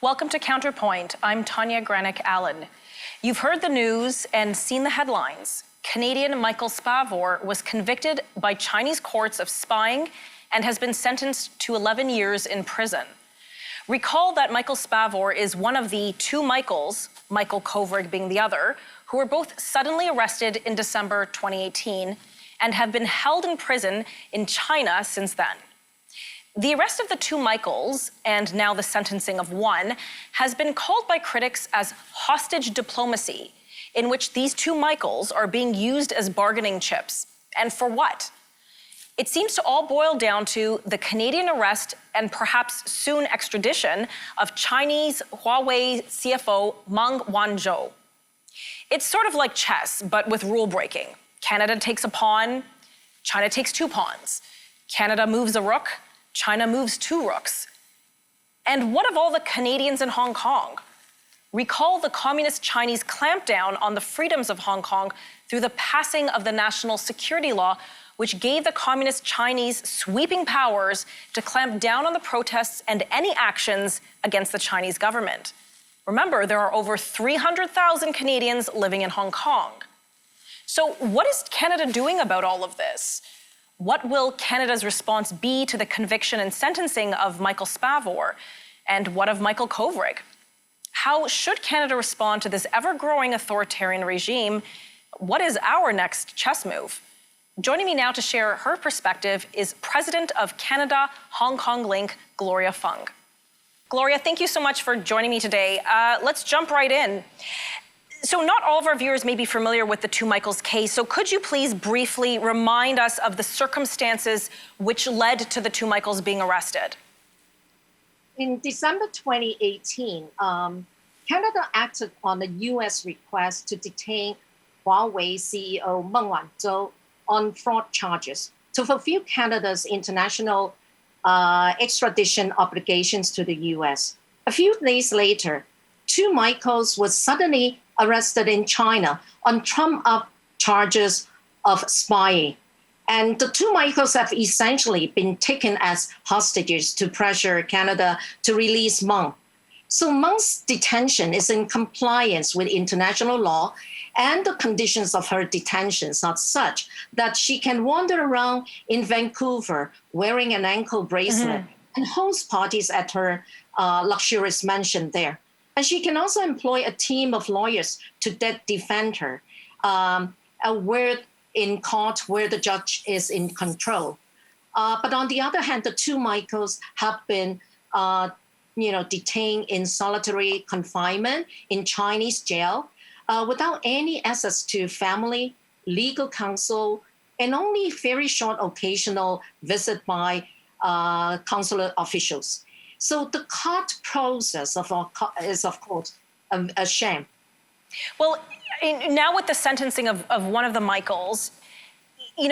Welcome to Counterpoint. I'm Tanya Granick-Allen. You've heard the news and seen the headlines. Canadian Michael Spavor was convicted by Chinese courts of spying and has been sentenced to 11 years in prison. Recall that Michael Spavor is one of the two Michaels, Michael Kovrig being the other, who were both suddenly arrested in December 2018 and have been held in prison in China since then. The arrest of the two Michaels, and now the sentencing of one, has been called by critics as hostage diplomacy, in which these two Michaels are being used as bargaining chips. And for what? It seems to all boil down to the Canadian arrest and perhaps soon extradition of Chinese Huawei CFO Meng Wanzhou. It's sort of like chess, but with rule breaking. Canada takes a pawn, China takes two pawns. Canada moves a rook, China moves two rooks. And what of all the Canadians in Hong Kong? Recall the Communist Chinese clampdown on the freedoms of Hong Kong through the passing of the National Security Law, which gave the Communist Chinese sweeping powers to clamp down on the protests and any actions against the Chinese government. Remember, there are over 300,000 Canadians living in Hong Kong. So what is Canada doing about all of this? What will Canada's response be to the conviction and sentencing of Michael Spavor? And what of Michael Kovrig? How should Canada respond to this ever-growing authoritarian regime? What is our next chess move? Joining me now to share her perspective is President of Canada-Hong Kong Link, Gloria Fung. Gloria, thank you so much for joining me today. Let's jump right in. So not all of our viewers may be familiar with the two Michaels case, so could you please briefly remind us of the circumstances which led to the two Michaels being arrested? In December 2018, Canada acted on the U.S. request to detain Huawei CEO Meng Wanzhou on fraud charges to fulfill Canada's international extradition obligations to the U.S. A few days later, two Michaels were suddenly arrested in China on trumped-up charges of spying. And the two Michaels have essentially been taken as hostages to pressure Canada to release Meng. So Meng's detention is in compliance with international law, and the conditions of her detentions are such that she can wander around in Vancouver wearing an ankle bracelet and host parties at her luxurious mansion there. And she can also employ a team of lawyers to defend her in court where the judge is in control. But on the other hand, the two Michaels have been detained in solitary confinement in Chinese jail without any access to family, legal counsel, and only very short occasional visit by consular officials. So the court process is, of course, a sham. Well, now with the sentencing of one of the Michaels,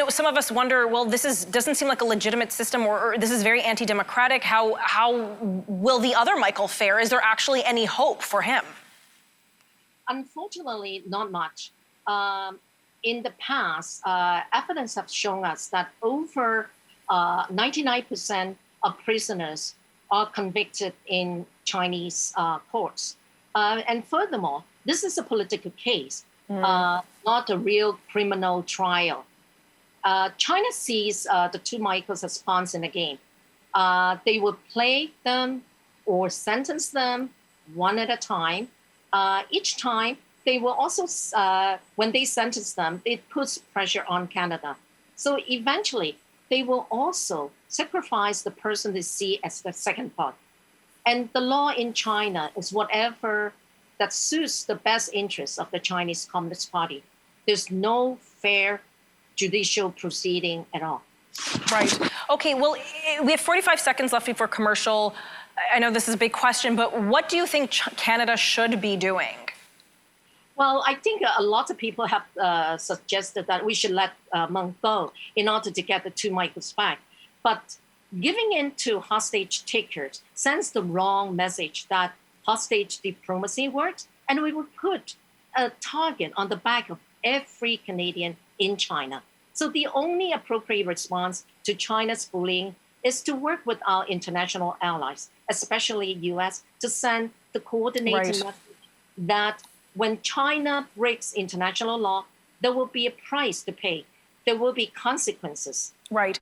some of us wonder, well, doesn't seem like a legitimate system, or this is very anti-democratic. How will the other Michael fare? Is there actually any hope for him? Unfortunately, not much. In the past, evidence has shown us that over 99% of prisoners are convicted in Chinese courts. And furthermore, this is a political case, not a real criminal trial. China sees the two Michaels as pawns in the game. They will play them or sentence them one at a time. Each time, they will also, when they sentence them, it puts pressure on Canada. So eventually, they will also sacrifice the person they see as the second part. And the law in China is whatever that suits the best interests of the Chinese Communist Party. There's no fair judicial proceeding at all. Right. Okay, well, we have 45 seconds left before commercial. I know this is a big question, but what do you think Canada should be doing? Well, I think a lot of people have suggested that we should let Meng go in order to get the two Michaels back. But giving in to hostage takers sends the wrong message that hostage diplomacy works, and we would put a target on the back of every Canadian in China. So the only appropriate response to China's bullying is to work with our international allies, especially US, to send the coordinated Right. message that when China breaks international law, there will be a price to pay. There will be consequences. Right.